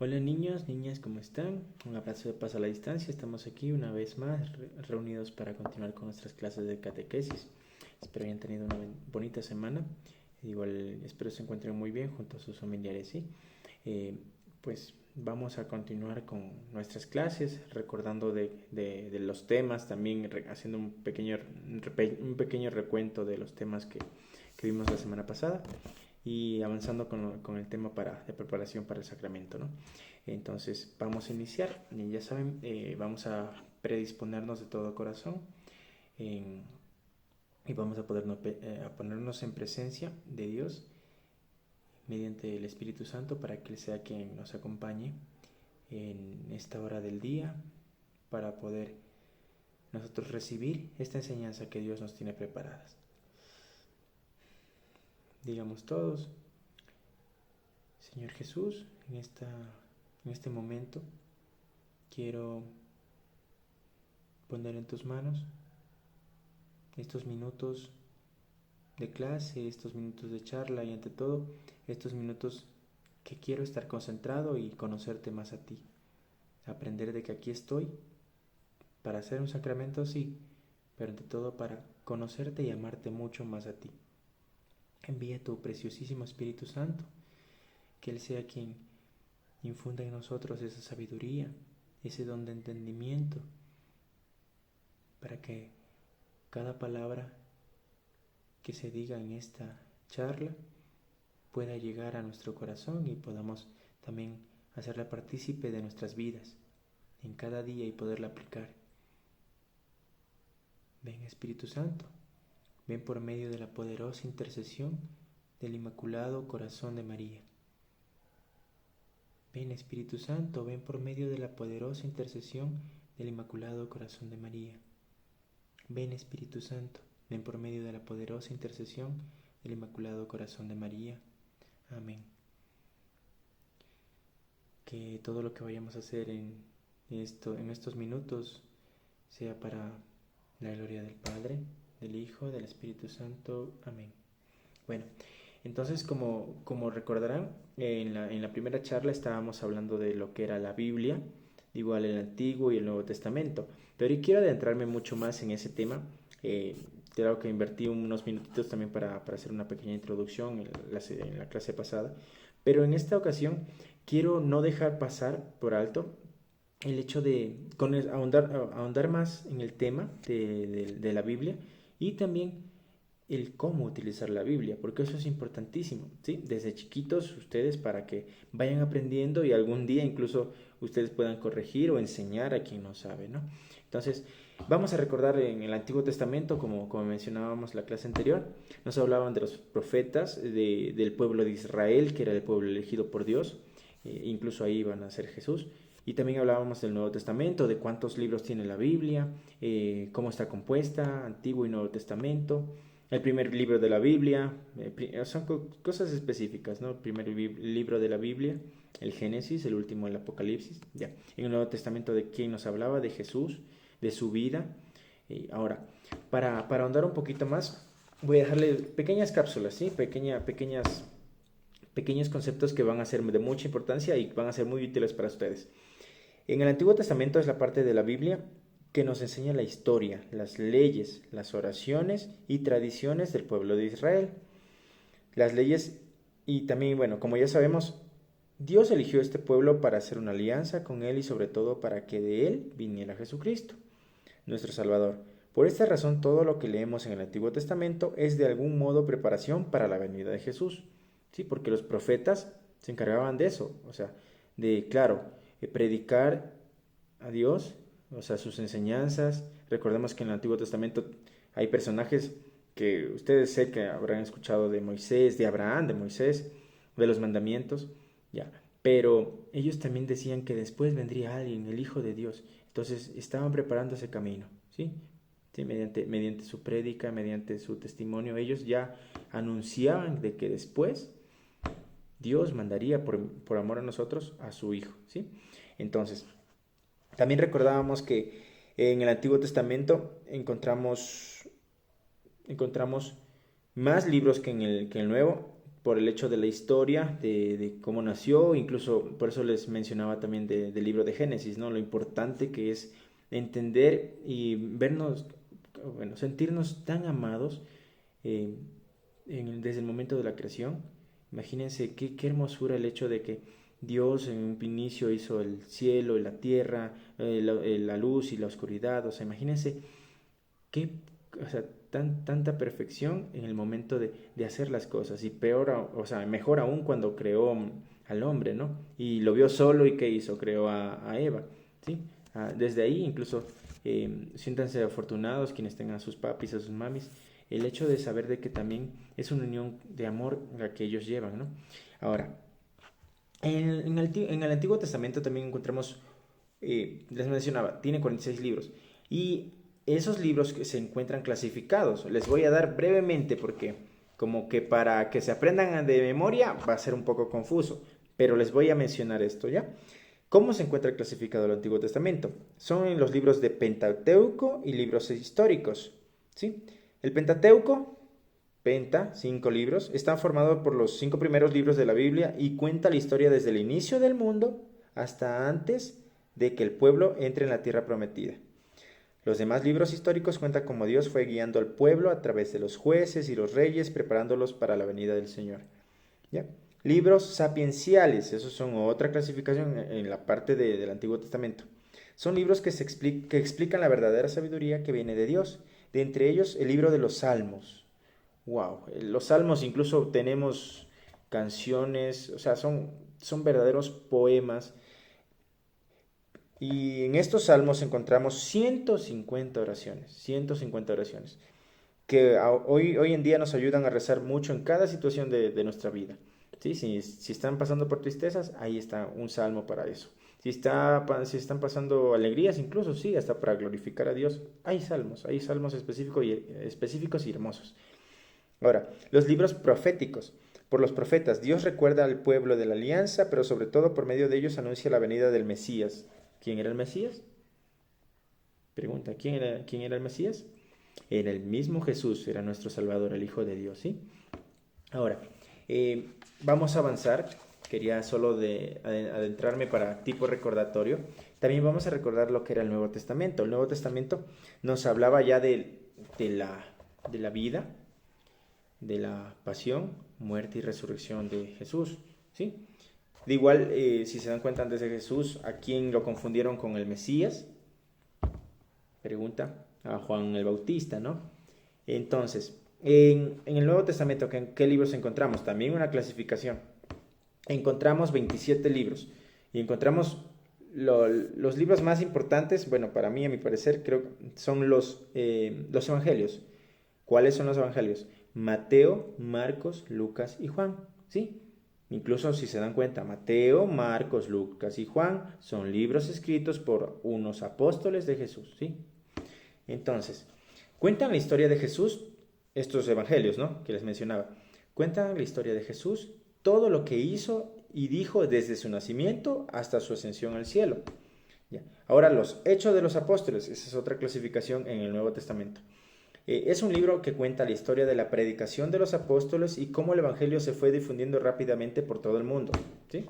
Hola niños, niñas, ¿cómo están? Un abrazo de paz a la distancia. Estamos aquí una vez más reunidos para continuar con nuestras clases de catequesis. Espero hayan tenido una bonita semana. Igual espero se encuentren muy bien junto a sus familiares, ¿sí? Eh, pues vamos a continuar con nuestras clases, recordando de los temas, también haciendo un pequeño recuento de los temas que vimos la semana pasada y avanzando con el tema de preparación para el sacramento, ¿no? Entonces vamos a iniciar, y ya saben, vamos a predisponernos de todo corazón en- y vamos a ponernos en presencia de Dios mediante el Espíritu Santo para que Él sea quien nos acompañe en esta hora del día para poder nosotros recibir esta enseñanza que Dios nos tiene preparadas. Digamos todos, Señor Jesús, en este momento quiero poner en tus manos estos minutos de clase, estos minutos de charla y ante todo estos minutos que quiero estar concentrado y conocerte más a ti. Aprender de que aquí estoy para hacer un sacramento, sí, pero ante todo para conocerte y amarte mucho más a ti. Envía tu preciosísimo Espíritu Santo, que Él sea quien infunda en nosotros esa sabiduría, ese don de entendimiento, para que cada palabra que se diga en esta charla pueda llegar a nuestro corazón y podamos también hacerla partícipe de nuestras vidas en cada día y poderla aplicar. Ven Espíritu Santo, ven por medio de la poderosa intercesión del Inmaculado Corazón de María. Ven Espíritu Santo, ven por medio de la poderosa intercesión del Inmaculado Corazón de María. Ven Espíritu Santo, ven por medio de la poderosa intercesión del Inmaculado Corazón de María. Amén. Que todo lo que vayamos a hacer en estos minutos sea para la gloria del Padre, del Hijo, del Espíritu Santo. Amén. Bueno, entonces como recordarán, en la primera charla estábamos hablando de lo que era la Biblia, igual el Antiguo y el Nuevo Testamento, pero hoy quiero adentrarme mucho más en ese tema. Claro que invertí unos minutitos también para hacer una pequeña introducción en la clase pasada, pero en esta ocasión quiero no dejar pasar por alto el hecho de ahondar más en el tema de la Biblia y también el cómo utilizar la Biblia, porque eso es importantísimo, ¿sí? Desde chiquitos ustedes para que vayan aprendiendo y algún día incluso ustedes puedan corregir o enseñar a quien no sabe, ¿no? Entonces, vamos a recordar en el Antiguo Testamento, como mencionábamos en la clase anterior, nos hablaban de los profetas, del pueblo de Israel, que era el pueblo elegido por Dios, incluso ahí iban a ser Jesús. Y también hablábamos del Nuevo Testamento, de cuántos libros tiene la Biblia, cómo está compuesta, Antiguo y Nuevo Testamento, el primer libro de la Biblia, son cosas específicas, ¿no? El primer libro de la Biblia, el Génesis, el último el Apocalipsis, ya. En el Nuevo Testamento de quién nos hablaba, de Jesús, de su vida. Ahora, para ahondar un poquito más, voy a dejarle pequeñas cápsulas, ¿sí? Pequeños conceptos que van a ser de mucha importancia y van a ser muy útiles para ustedes. En el Antiguo Testamento es la parte de la Biblia que nos enseña la historia, las leyes, las oraciones y tradiciones del pueblo de Israel. Las leyes y también, bueno, como ya sabemos, Dios eligió este pueblo para hacer una alianza con Él y sobre todo para que de Él viniera Jesucristo, nuestro Salvador. Por esta razón, todo lo que leemos en el Antiguo Testamento es de algún modo preparación para la venida de Jesús. Sí, porque los profetas se encargaban de eso, o sea, de, claro, predicar a Dios, o sea, sus enseñanzas. Recordemos que en el Antiguo Testamento hay personajes que ustedes sé que habrán escuchado de Moisés, de Abraham, de Moisés, de los mandamientos, ya. Pero ellos también decían que después vendría alguien, el Hijo de Dios. Entonces estaban preparando ese camino, ¿sí? Sí, mediante su prédica, mediante su testimonio, ellos ya anunciaban de que después Dios mandaría por amor a nosotros a su Hijo, ¿sí? Entonces, también recordábamos que en el Antiguo Testamento encontramos más libros que en el Nuevo, por el hecho de la historia, de cómo nació, incluso por eso les mencionaba también del libro de Génesis, ¿no? Lo importante que es entender y vernos, bueno, sentirnos tan amados eh, desde el momento de la creación. Imagínense qué hermosura el hecho de que Dios en un inicio hizo el cielo y la tierra, la luz y la oscuridad. O sea, imagínense qué, o sea, tanta perfección en el momento de hacer las cosas. Y peor, o sea, mejor aún cuando creó al hombre, ¿no? Y lo vio solo y ¿qué hizo? Creó a Eva, ¿sí? Desde ahí incluso siéntanse afortunados quienes tengan a sus papis, a sus mamis, el hecho de saber de que también es una unión de amor la que ellos llevan, ¿no? Ahora, en el Antiguo Testamento también encontramos, les mencionaba, tiene 46 libros. Y esos libros que se encuentran clasificados, les voy a dar brevemente porque como que para que se aprendan de memoria va a ser un poco confuso, pero les voy a mencionar esto ya. ¿Cómo se encuentra clasificado el Antiguo Testamento? Son en los libros de Pentateuco y libros históricos, ¿sí? El Pentateuco, Penta, 5 libros, está formado por los 5 primeros libros de la Biblia y cuenta la historia desde el inicio del mundo hasta antes de que el pueblo entre en la tierra prometida. Los demás libros históricos cuentan cómo Dios fue guiando al pueblo a través de los jueces y los reyes, preparándolos para la venida del Señor. ¿Ya? Libros sapienciales, esos son otra clasificación en la parte del Antiguo Testamento. Son libros que explican la verdadera sabiduría que viene de Dios. De entre ellos, el libro de los Salmos. Wow, los Salmos incluso tenemos canciones, o sea, son verdaderos poemas. Y en estos salmos encontramos 150 oraciones, que hoy en día nos ayudan a rezar mucho en cada situación de nuestra vida. ¿Sí? Si están pasando por tristezas, ahí está un salmo para eso. Si están pasando alegrías, incluso sí, hasta para glorificar a Dios, hay salmos específicos y hermosos. Ahora, los libros proféticos. Por los profetas, Dios recuerda al pueblo de la alianza, pero sobre todo por medio de ellos anuncia la venida del Mesías. ¿Quién era el Mesías? Pregunta, ¿quién era el Mesías? Era el mismo Jesús, era nuestro Salvador, el Hijo de Dios, ¿sí? Ahora, vamos a avanzar. Quería solo adentrarme para tipo recordatorio. También vamos a recordar lo que era el Nuevo Testamento. El Nuevo Testamento nos hablaba ya de la vida, de la pasión, muerte y resurrección de Jesús, ¿sí? De igual, si se dan cuenta antes de Jesús, ¿a quién lo confundieron con el Mesías? Pregunta a Juan el Bautista, ¿no? Entonces, en el Nuevo Testamento, ¿qué libros encontramos? También una clasificación. Encontramos 27 libros y encontramos los libros más importantes, bueno, para mí, a mi parecer, creo que son los evangelios. ¿Cuáles son los evangelios? Mateo, Marcos, Lucas y Juan, ¿sí? Incluso si se dan cuenta, Mateo, Marcos, Lucas y Juan son libros escritos por unos apóstoles de Jesús, ¿sí? Entonces, cuentan la historia de Jesús, estos evangelios, ¿no? Que les mencionaba. Cuentan la historia de Jesús, todo lo que hizo y dijo desde su nacimiento hasta su ascensión al cielo. ¿Ya? Ahora, los Hechos de los Apóstoles, esa es otra clasificación en el Nuevo Testamento. Es un libro que cuenta la historia de la predicación de los apóstoles y cómo el evangelio se fue difundiendo rápidamente por todo el mundo, ¿sí?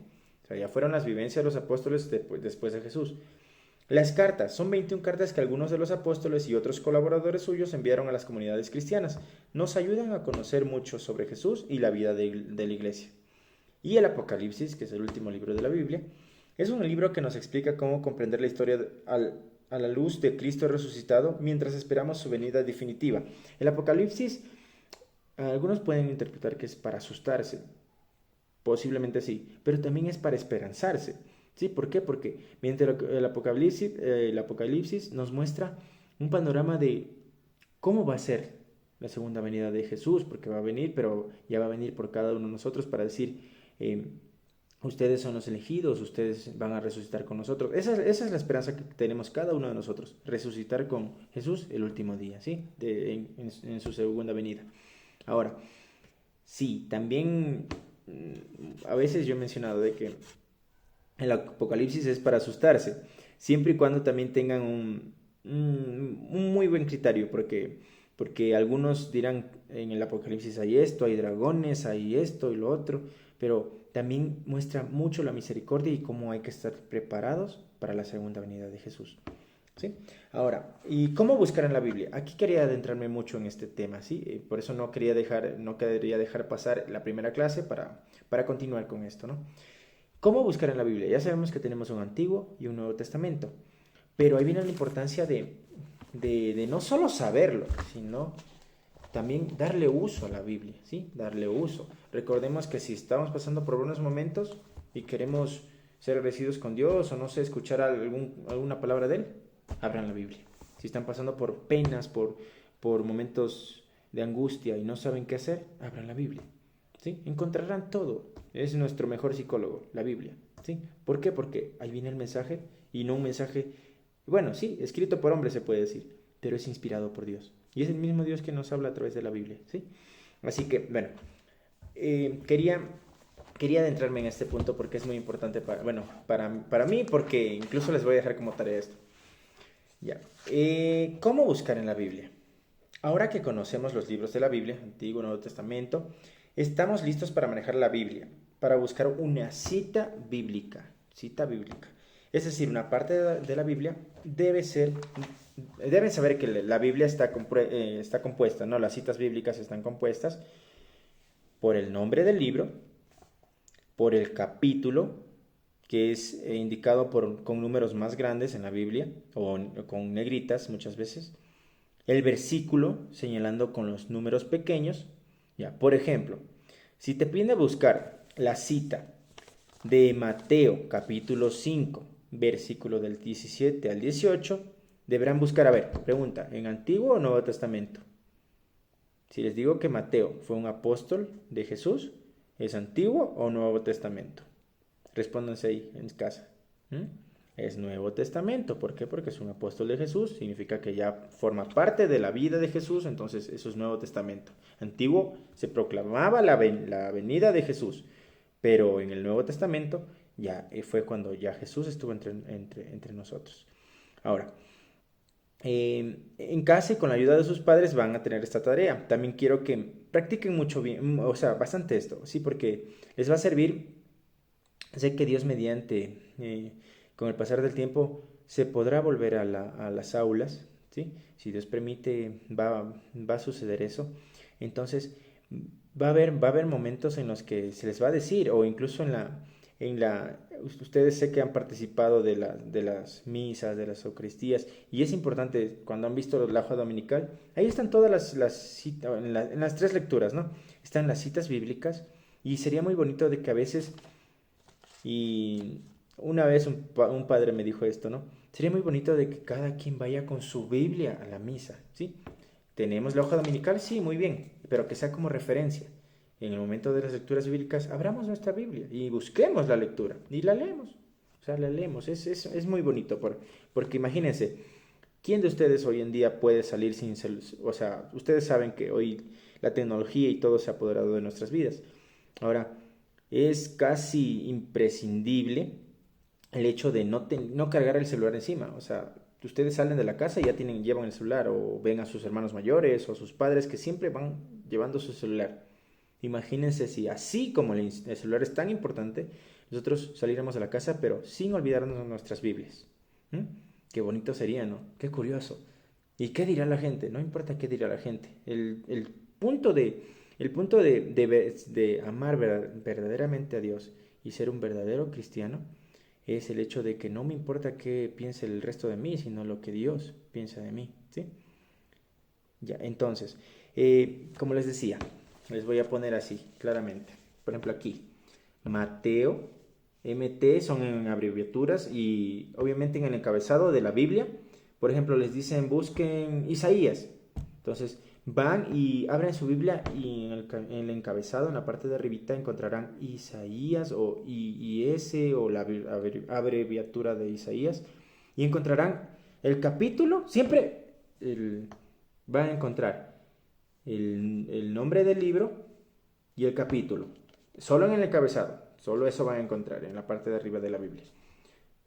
O sea, ya fueron las vivencias de los apóstoles después de Jesús. Las cartas, son 21 cartas que algunos de los apóstoles y otros colaboradores suyos enviaron a las comunidades cristianas. Nos ayudan a conocer mucho sobre Jesús y la vida de la iglesia. Y el Apocalipsis, que es el último libro de la Biblia, es un libro que nos explica cómo comprender la historia a la luz de Cristo resucitado mientras esperamos su venida definitiva. El Apocalipsis, algunos pueden interpretar que es para asustarse, posiblemente sí, pero también es para esperanzarse. ¿Sí? ¿Por qué? Porque mientras el Apocalipsis nos muestra un panorama de cómo va a ser la segunda venida de Jesús, porque va a venir, pero ya va a venir por cada uno de nosotros para decir, ustedes son los elegidos, ustedes van a resucitar con nosotros. Esa es la esperanza que tenemos cada uno de nosotros, resucitar con Jesús el último día, ¿sí? En su segunda venida. Ahora, sí, también a veces yo he mencionado de que el Apocalipsis es para asustarse, siempre y cuando también tengan un muy buen criterio, porque porque algunos dirán en el Apocalipsis hay esto, hay dragones, hay esto y lo otro, pero también muestra mucho la misericordia y cómo hay que estar preparados para la segunda venida de Jesús. ¿Sí? Ahora, ¿y cómo buscar en la Biblia? Aquí quería adentrarme mucho en este tema, ¿sí? Por eso no quería dejar pasar la primera clase para continuar con esto, ¿no? ¿Cómo buscar en la Biblia? Ya sabemos que tenemos un Antiguo y un Nuevo Testamento, pero ahí viene la importancia de no solo saberlo, sino también darle uso a la Biblia, ¿sí? Darle uso. Recordemos que si estamos pasando por buenos momentos y queremos ser agradecidos con Dios o no sé, escuchar alguna palabra de Él, abran la Biblia. Si están pasando por penas, por momentos de angustia y no saben qué hacer, abran la Biblia, ¿sí? Encontrarán todo. Es nuestro mejor psicólogo, la Biblia, ¿sí? ¿Por qué? Porque ahí viene el mensaje y no un mensaje, bueno, sí, escrito por hombres se puede decir, pero es inspirado por Dios. Y es el mismo Dios que nos habla a través de la Biblia, ¿sí? Así que, bueno, quería adentrarme en este punto porque es muy importante para mí, porque incluso les voy a dejar como tarea esto. Ya. ¿Cómo buscar en la Biblia? Ahora que conocemos los libros de la Biblia, Antiguo y Nuevo Testamento, estamos listos para manejar la Biblia, para buscar una cita bíblica. Es decir, una parte de la Biblia deben saber que la Biblia está compuesta, ¿no? Las citas bíblicas están compuestas por el nombre del libro, por el capítulo, que es indicado con números más grandes en la Biblia, o con negritas muchas veces, el versículo señalando con los números pequeños. Ya, por ejemplo, si te piden buscar la cita de Mateo capítulo 5, versículo del 17 al 18, deberán buscar, a ver, pregunta, ¿en Antiguo o Nuevo Testamento? Si les digo que Mateo fue un apóstol de Jesús, ¿es Antiguo o Nuevo Testamento? Respóndanse ahí en casa. Es Nuevo Testamento. ¿Por qué? Porque es un apóstol de Jesús. Significa que ya forma parte de la vida de Jesús. Entonces eso es Nuevo Testamento. Antiguo se proclamaba la venida de Jesús. Pero en el Nuevo Testamento ya fue cuando ya Jesús estuvo entre nosotros. Ahora, en casa y con la ayuda de sus padres van a tener esta tarea. También quiero que practiquen mucho bien, o sea, bastante esto, ¿sí? Porque les va a servir. Sé que Dios mediante, con el pasar del tiempo, se podrá volver a las aulas, ¿sí? Si Dios permite, va a suceder eso. Entonces, va a haber momentos en los que se les va a decir, o incluso ustedes sé que han participado de las misas, de las eucaristías, y es importante, cuando han visto la hoja dominical, ahí están todas las citas, en las tres lecturas, ¿no? Están las citas bíblicas, y sería muy bonito de que a veces. Y una vez un padre me dijo esto, ¿no? Sería muy bonito de que cada quien vaya con su Biblia a la misa, ¿sí? ¿Tenemos la hoja dominical? Sí, muy bien, pero que sea como referencia. En el momento de las lecturas bíblicas, abramos nuestra Biblia y busquemos la lectura y la leemos. O sea, la leemos. Es muy bonito porque imagínense, ¿quién de ustedes hoy en día puede salir sin celular? O sea, ustedes saben que hoy la tecnología y todo se ha apoderado de nuestras vidas. Ahora, es casi imprescindible el hecho de no cargar el celular encima. O sea, ustedes salen de la casa y ya llevan el celular, o ven a sus hermanos mayores o a sus padres que siempre van llevando su celular. Imagínense si así como el celular es tan importante, nosotros saliéramos de la casa pero sin olvidarnos de nuestras Biblias. Qué bonito sería, ¿no? Qué curioso. ¿Y qué dirá la gente? No importa qué dirá la gente. El punto de amar verdaderamente a Dios y ser un verdadero cristiano es el hecho de que no me importa qué piense el resto de mí, sino lo que Dios piensa de mí, ¿sí? Ya, entonces, como les decía, les voy a poner así, claramente. Por ejemplo, aquí, Mateo, MT son en abreviaturas y obviamente en el encabezado de la Biblia, por ejemplo, les dicen busquen Isaías. Entonces, van y abren su Biblia y en el encabezado, en la parte de arribita, encontrarán Isaías o IS o la abreviatura de Isaías y encontrarán el capítulo, siempre van a encontrar el nombre del libro y el capítulo, solo en el encabezado, solo eso van a encontrar en la parte de arriba de la Biblia.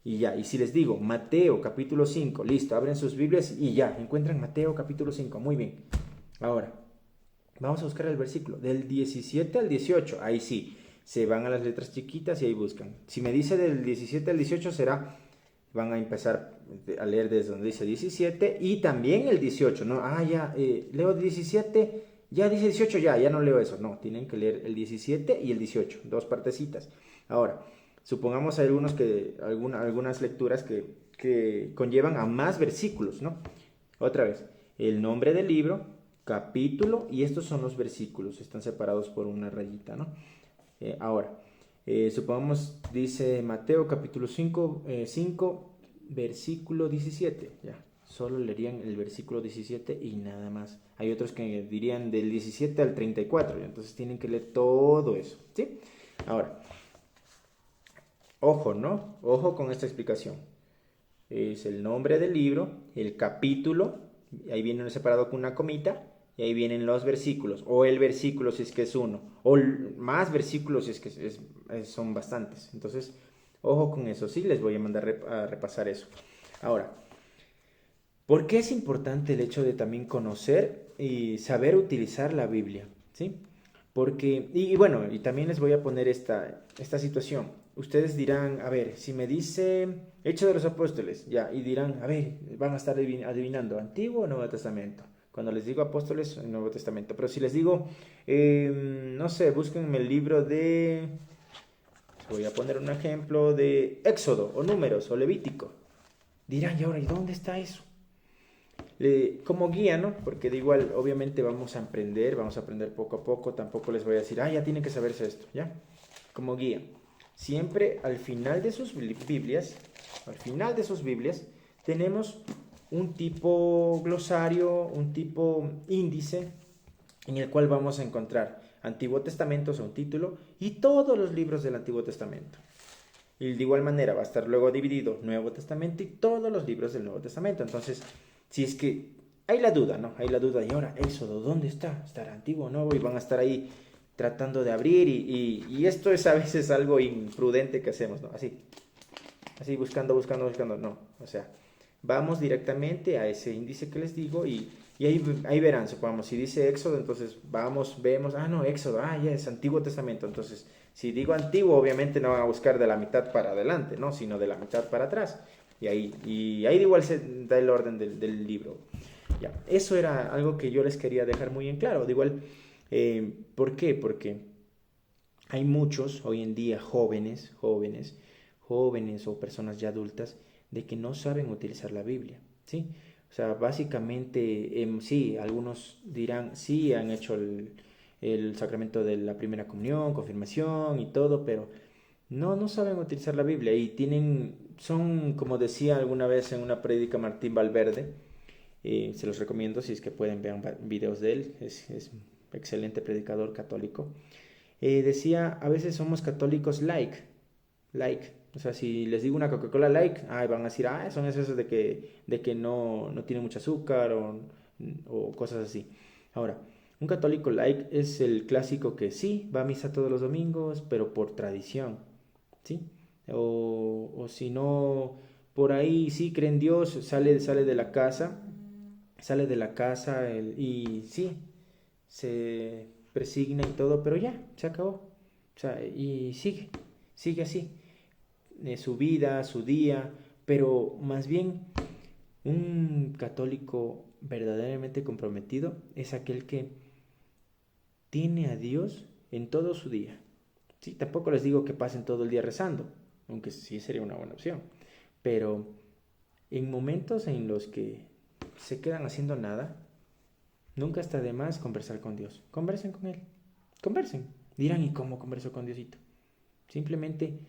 Y ya, y si les digo Mateo capítulo 5, listo, abren sus Biblias y ya, encuentran Mateo capítulo 5, muy bien. Ahora, vamos a buscar el versículo del 17 al 18. Ahí sí, se van a las letras chiquitas y ahí buscan. Si me dice del 17 al 18 será, van a empezar a leer desde donde dice 17 y también el 18, ¿no? Leo 17, ya dice 18, ya no leo eso. No, tienen que leer el 17 y el 18, dos partecitas. Ahora, supongamos hay algunas lecturas que conllevan a más versículos, ¿no? Otra vez, el nombre del libro, capítulo, y estos son los versículos, están separados por una rayita, ¿no? Ahora, supongamos, dice Mateo capítulo 5, versículo 17, ya, solo leerían el versículo 17 y nada más. Hay otros que dirían del 17 al 34, entonces tienen que leer todo eso, ¿sí? Ahora, ojo, ¿no? Ojo con esta explicación. Es el nombre del libro, el capítulo, ahí viene separado con una comita, y ahí vienen los versículos, o el versículo si es que es uno, o más versículos si es que son bastantes. Entonces, ojo con eso, sí, les voy a mandar a repasar eso. Ahora, ¿por qué es importante el hecho de también conocer y saber utilizar la Biblia? ¿Sí? Porque, y bueno, y también les voy a poner esta situación. Ustedes dirán, a ver, si me dice Hechos de los Apóstoles, ya, y dirán, a ver, van a estar adivinando, ¿Antiguo o Nuevo Testamento? Cuando les digo Apóstoles, el Nuevo Testamento. Pero si les digo, no sé, búsquenme el libro de, voy a poner un ejemplo de Éxodo, o Números, o Levítico. Dirán, y ahora, ¿y dónde está eso? Como guía, ¿no? Porque de igual, obviamente vamos a aprender poco a poco, tampoco les voy a decir, ya tienen que saberse esto, ¿ya? Como guía. Siempre al final de sus Biblias, tenemos un tipo glosario, un tipo índice, en el cual vamos a encontrar Antiguo Testamento, o sea, un título, y todos los libros del Antiguo Testamento. Y de igual manera va a estar luego dividido Nuevo Testamento y todos los libros del Nuevo Testamento. Entonces, si es que hay la duda, ¿no? Hay la duda, y ahora, Éxodo, ¿dónde está? ¿Estará antiguo o nuevo? Y van a estar ahí tratando de abrir, y esto es a veces algo imprudente que hacemos, ¿no? Así buscando, no. O sea, vamos directamente a ese índice que les digo y ahí verán, supongamos, si dice Éxodo, entonces vamos, vemos, no, Éxodo, ya es Antiguo Testamento. Entonces, si digo antiguo, obviamente no van a buscar de la mitad para adelante, ¿no? Sino de la mitad para atrás. Y ahí de igual se da el orden del libro. Ya, eso era algo que yo les quería dejar muy en claro. De igual, ¿por qué? Porque hay muchos hoy en día jóvenes o personas ya adultas de que no saben utilizar la Biblia, ¿sí? O sea, básicamente, sí, algunos dirán, sí, han hecho el sacramento de la primera comunión, confirmación y todo, pero no saben utilizar la Biblia y son, como decía alguna vez en una prédica Martín Valverde, se los recomiendo si es que pueden ver videos de él, es excelente predicador católico. Decía, a veces somos católicos like, o sea, si les digo una Coca-Cola like, van a decir, son esos de que no tiene mucho azúcar o cosas así. Ahora, un católico like es el clásico que sí, va a misa todos los domingos, pero por tradición, ¿sí? O si no, por ahí sí cree en Dios, sale de la casa, y sí, se presigna y todo, pero ya, se acabó. O sea, y sigue así, su vida, su día, pero más bien un católico verdaderamente comprometido es aquel que tiene a Dios en todo su día. Sí, tampoco les digo que pasen todo el día rezando, aunque sí sería una buena opción, pero en momentos en los que se quedan haciendo nada, nunca está de más conversar con Dios. Conversen con Él. Conversen. Dirán, ¿y cómo converso con Diosito? Simplemente,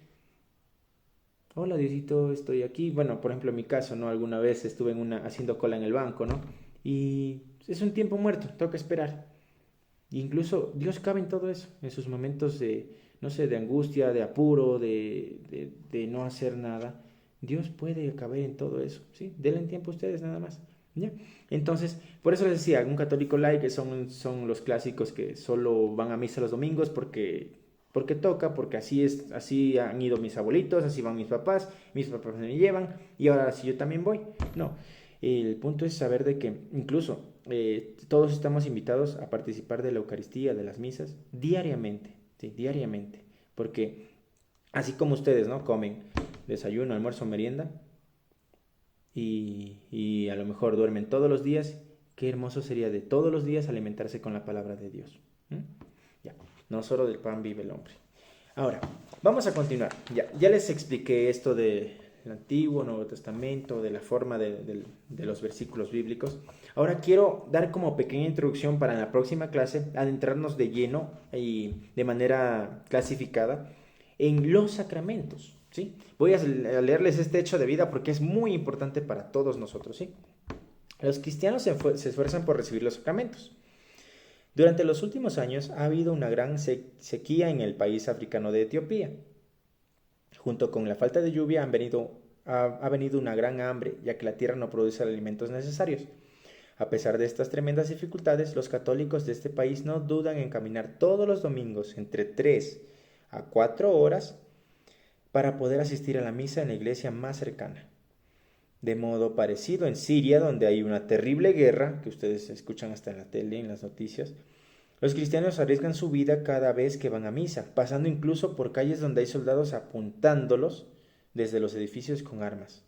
hola Diosito, estoy aquí. Bueno, por ejemplo, en mi caso, ¿no? Alguna vez estuve haciendo cola en el banco, ¿no? Y es un tiempo muerto, toca esperar. E incluso Dios cabe en todo eso, en sus momentos de, no sé, de angustia, de apuro, de no hacer nada. Dios puede caber en todo eso, ¿sí? Denle tiempo a ustedes nada más. ¿Ya? Entonces, por eso les decía, un católico like son los clásicos que solo van a misa los domingos porque toca, porque así han ido mis abuelitos, así van mis papás me llevan y ahora sí yo también voy. No, El punto es saber de que incluso todos estamos invitados a participar de la Eucaristía, de las misas, diariamente, ¿sí? Diariamente, porque así como ustedes, ¿no? Comen desayuno, almuerzo, merienda y a lo mejor duermen todos los días, qué hermoso sería de todos los días alimentarse con la palabra de Dios. ¿Mm? Ya, no solo del pan vive el hombre. Ahora, vamos a continuar. Ya les expliqué esto del Antiguo, Nuevo Testamento, de la forma de los versículos bíblicos. Ahora quiero dar como pequeña introducción para en la próxima clase adentrarnos de lleno y de manera clasificada en los sacramentos, ¿sí? Voy a leerles este hecho de vida porque es muy importante para todos nosotros, ¿sí? Los cristianos se esfuerzan por recibir los sacramentos. Durante los últimos años ha habido una gran sequía en el país africano de Etiopía. Junto con la falta de lluvia ha venido una gran hambre, ya que la tierra no produce los alimentos necesarios. A pesar de estas tremendas dificultades, los católicos de este país no dudan en caminar todos los domingos entre 3 a 4 horas para poder asistir a la misa en la iglesia más cercana. De modo parecido en Siria, donde hay una terrible guerra, que ustedes escuchan hasta en la tele, en las noticias, los cristianos arriesgan su vida cada vez que van a misa, pasando incluso por calles donde hay soldados apuntándolos desde los edificios con armas.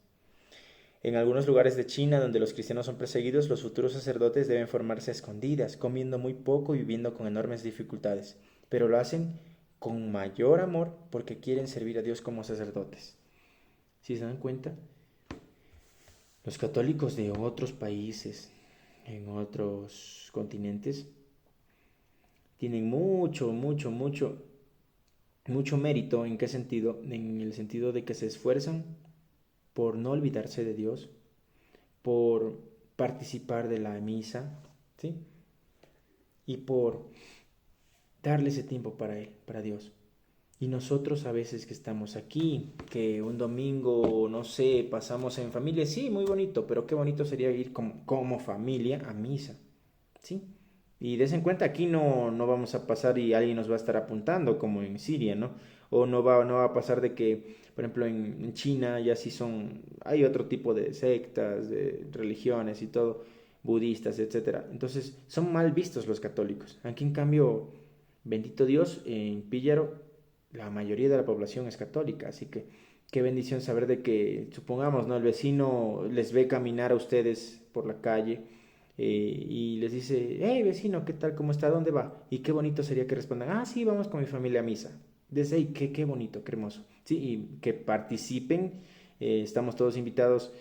En algunos lugares de China donde los cristianos son perseguidos, los futuros sacerdotes deben formarse a escondidas, comiendo muy poco y viviendo con enormes dificultades, pero lo hacen con mayor amor porque quieren servir a Dios como sacerdotes. ¿Sí se dan cuenta? Los católicos de otros países, en otros continentes, tienen mucho mérito. ¿En qué sentido? En el sentido de que se esfuerzan por no olvidarse de Dios, por participar de la misa, ¿sí? Y por darle ese tiempo para Él, para Dios. Y nosotros a veces que estamos aquí, que un domingo, no sé, pasamos en familia, sí, muy bonito, pero qué bonito sería ir como familia a misa, ¿sí? Y des en cuenta, aquí no vamos a pasar y alguien nos va a estar apuntando como en Siria, ¿no? O no va a pasar de que, por ejemplo, en China ya sí hay otro tipo de sectas, de religiones y todo, budistas, etcétera. Entonces, son mal vistos los católicos. Aquí, en cambio, bendito Dios, en Píllaro, la mayoría de la población es católica, así que qué bendición saber de que, supongamos, ¿no? El vecino les ve caminar a ustedes por la calle y les dice, hey vecino, ¿qué tal? ¿Cómo está? ¿Dónde va? Y qué bonito sería que respondan, ah, sí, vamos con mi familia a misa. Desde ahí, qué bonito, qué hermoso. Sí, y que participen, estamos todos invitados,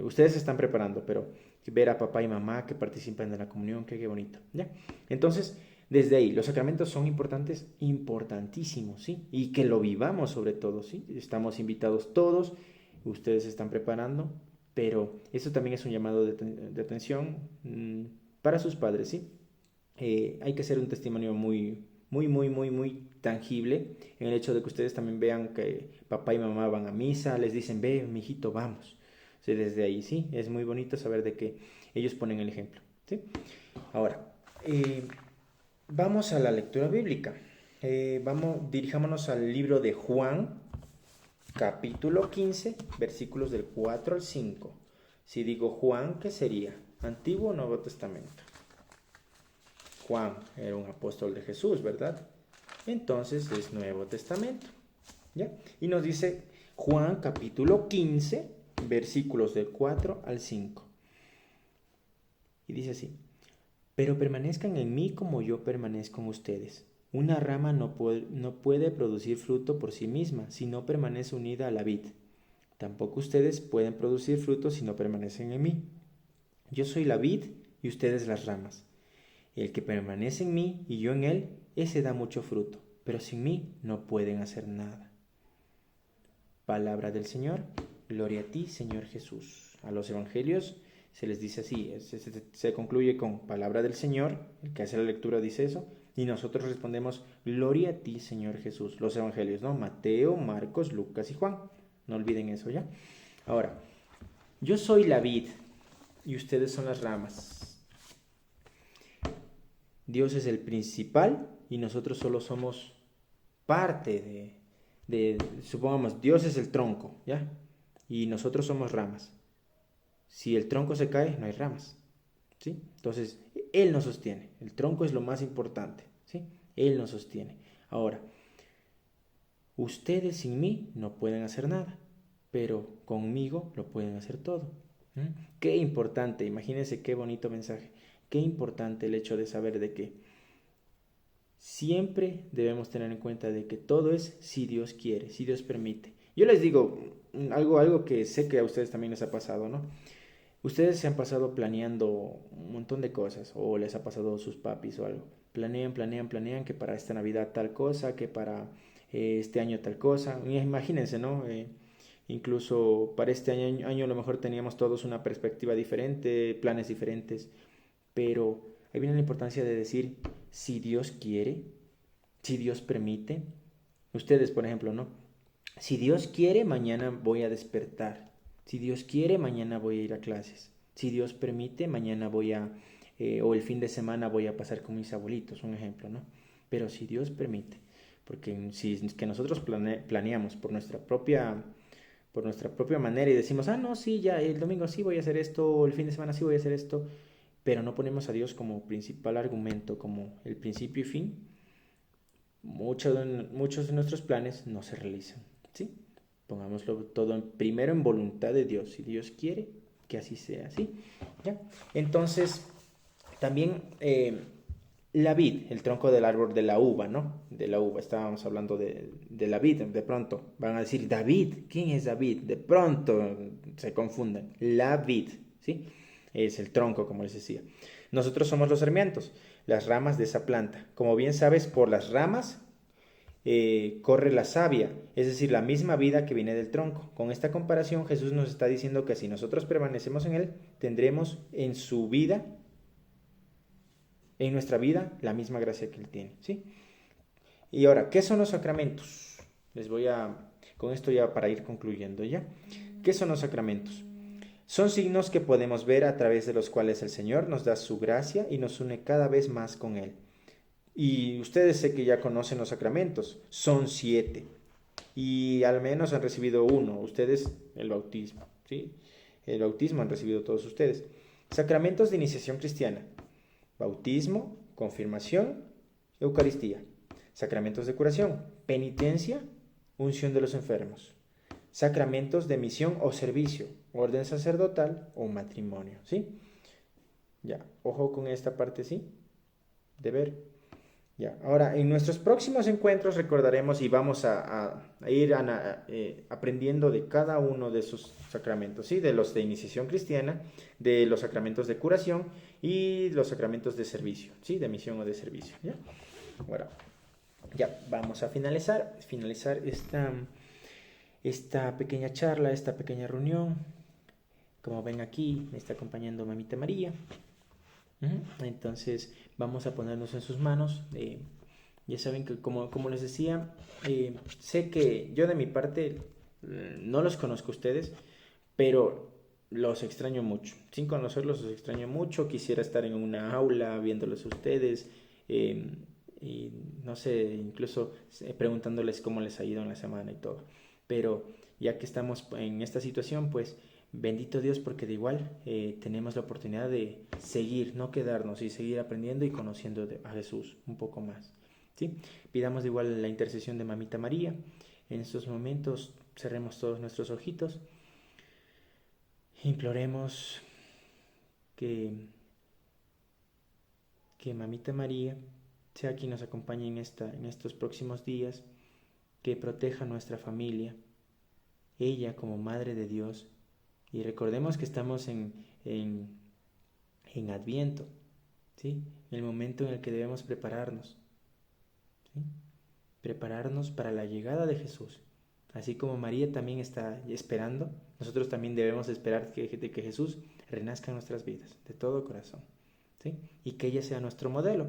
ustedes se están preparando, pero ver a papá y mamá que participan de la comunión, qué bonito, ¿ya? Entonces, desde ahí, los sacramentos son importantes, importantísimos, ¿sí? Y que lo vivamos sobre todo, ¿sí? Estamos invitados todos, ustedes se están preparando, pero eso también es un llamado de atención para sus padres, ¿sí? Hay que hacer un testimonio muy tangible en el hecho de que ustedes también vean que papá y mamá van a misa, les dicen, ve, mijito, vamos. O sea, desde ahí, ¿sí? Es muy bonito saber de que ellos ponen el ejemplo, ¿sí? Ahora, vamos a la lectura bíblica. Dirijámonos al libro de Juan, capítulo 15, versículos del 4 al 5. Si digo Juan, ¿qué sería? ¿Antiguo o Nuevo Testamento? Juan era un apóstol de Jesús, ¿verdad? Entonces es Nuevo Testamento, ¿ya? Y nos dice Juan, capítulo 15, versículos del 4 al 5. Y dice así: pero permanezcan en mí como yo permanezco en ustedes. Una rama no puede producir fruto por sí misma si no permanece unida a la vid. Tampoco ustedes pueden producir fruto si no permanecen en mí. Yo soy la vid y ustedes las ramas. El que permanece en mí y yo en él, ese da mucho fruto, pero sin mí no pueden hacer nada. Palabra del Señor. Gloria a ti, Señor Jesús. A los evangelios se les dice así, se concluye con palabra del Señor, el que hace la lectura dice eso, y nosotros respondemos, gloria a ti, Señor Jesús. Los evangelios, ¿no? Mateo, Marcos, Lucas y Juan. No olviden eso, ¿ya? Ahora, yo soy la vid y ustedes son las ramas. Dios es el principal y nosotros solo somos parte supongamos, Dios es el tronco, ¿ya? Y nosotros somos ramas. Si el tronco se cae, no hay ramas, ¿sí? Entonces, Él nos sostiene. El tronco es lo más importante, ¿sí? Él nos sostiene. Ahora, ustedes sin mí no pueden hacer nada, pero conmigo lo pueden hacer todo. ¿Mm? Qué importante, imagínense qué bonito mensaje. Qué importante el hecho de saber de que siempre debemos tener en cuenta de que todo es si Dios quiere, si Dios permite. Yo les digo algo que sé que a ustedes también les ha pasado, ¿no? Ustedes se han pasado planeando un montón de cosas, o les ha pasado a sus papis o algo. Planean que para esta Navidad tal cosa, que para este año tal cosa. Imagínense, ¿no? Incluso para este año a lo mejor teníamos todos una perspectiva diferente, planes diferentes, pero ahí viene la importancia de decir, si Dios quiere, si Dios permite. Ustedes, por ejemplo, ¿no? Si Dios quiere, mañana voy a despertar. Si Dios quiere, mañana voy a ir a clases. Si Dios permite, mañana o el fin de semana voy a pasar con mis abuelitos, un ejemplo, ¿no? Pero si Dios permite, porque si es que nosotros planeamos por nuestra propia manera y decimos, no, sí, ya el domingo sí voy a hacer esto, o el fin de semana sí voy a hacer esto, pero no ponemos a Dios como principal argumento, como el principio y fin, muchos de nuestros planes no se realizan, ¿sí? Pongámoslo todo primero en voluntad de Dios. Si Dios quiere, que así sea, ¿sí? ¿Ya? Entonces, también la vid, el tronco del árbol de la uva, ¿no? De la uva, estábamos hablando de la vid, de pronto van a decir, David, ¿quién es David? De pronto se confunden. La vid, ¿sí? Es el tronco, como les decía. Nosotros somos los sarmientos, las ramas de esa planta. Como bien sabes, por las ramas corre la savia, es decir, la misma vida que viene del tronco. Con esta comparación, Jesús nos está diciendo que si nosotros permanecemos en Él, tendremos en su vida, en nuestra vida, la misma gracia que Él tiene, ¿sí? Y ahora, ¿qué son los sacramentos? Con esto ya para ir concluyendo ya. ¿Qué son los sacramentos? Son signos que podemos ver a través de los cuales el Señor nos da su gracia y nos une cada vez más con Él. Y ustedes sé que ya conocen los sacramentos, son 7. Y al menos han recibido uno, ustedes el bautismo, ¿sí? El bautismo han recibido todos ustedes. Sacramentos de iniciación cristiana, bautismo, confirmación, Eucaristía. Sacramentos de curación, penitencia, unción de los enfermos. Sacramentos de misión o servicio, orden sacerdotal o matrimonio, ¿sí? Ya, ojo con esta parte, ¿sí? De ver. Ya, ahora, en nuestros próximos encuentros recordaremos y vamos a ir aprendiendo de cada uno de esos sacramentos, ¿sí? De los de iniciación cristiana, de los sacramentos de curación y los sacramentos de servicio, ¿sí? De misión o de servicio, ¿ya? Bueno, ya vamos a finalizar esta pequeña charla, esta pequeña reunión. Como ven aquí, me está acompañando Mamita María. Entonces vamos a ponernos en sus manos. Ya saben que como les decía, sé que yo de mi parte no los conozco a ustedes, pero los extraño mucho. Sin conocerlos los extraño mucho. Quisiera estar en una aula viéndolos a ustedes y no sé, incluso preguntándoles cómo les ha ido en la semana y todo. Pero ya que estamos en esta situación, pues bendito Dios, porque de igual tenemos la oportunidad de seguir, no quedarnos y seguir aprendiendo y conociendo a Jesús un poco más, ¿sí? Pidamos de igual la intercesión de Mamita María. En estos momentos cerremos todos nuestros ojitos, imploremos que Mamita María sea quien nos acompañe en estos próximos días, que proteja a nuestra familia, ella como Madre de Dios. Y recordemos que estamos en Adviento, ¿sí? El momento en el que debemos prepararnos, ¿sí? Prepararnos para la llegada de Jesús. Así como María también está esperando, nosotros también debemos esperar que Jesús renazca en nuestras vidas, de todo corazón, ¿sí? Y que ella sea nuestro modelo.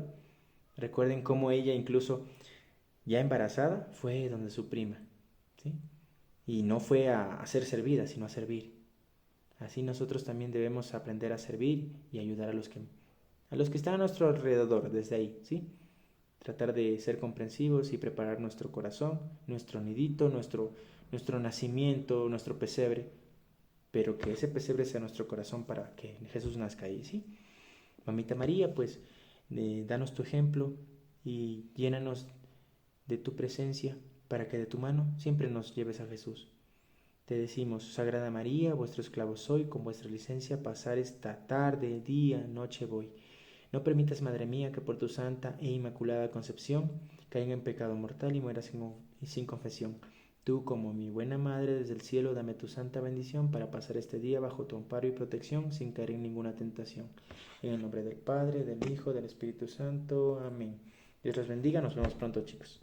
Recuerden cómo ella, incluso ya embarazada, fue donde su prima, ¿sí? Y no fue a ser servida, sino a servir. Así nosotros también debemos aprender a servir y ayudar a los que están a nuestro alrededor desde ahí, ¿sí? Tratar de ser comprensivos y preparar nuestro corazón, nuestro nidito, nuestro nacimiento, nuestro pesebre, pero que ese pesebre sea nuestro corazón para que Jesús nazca ahí, ¿sí? Mamita María, pues, danos tu ejemplo y llénanos de tu presencia para que de tu mano siempre nos lleves a Jesús. Te decimos, Sagrada María, vuestro esclavo soy, con vuestra licencia pasar esta tarde, día, noche voy. No permitas, Madre mía, que por tu santa e inmaculada concepción caiga en pecado mortal y muera sin confesión. Tú, como mi buena Madre, desde el cielo, dame tu santa bendición para pasar este día bajo tu amparo y protección sin caer en ninguna tentación. En el nombre del Padre, del Hijo, del Espíritu Santo. Amén. Dios los bendiga. Nos vemos pronto, chicos.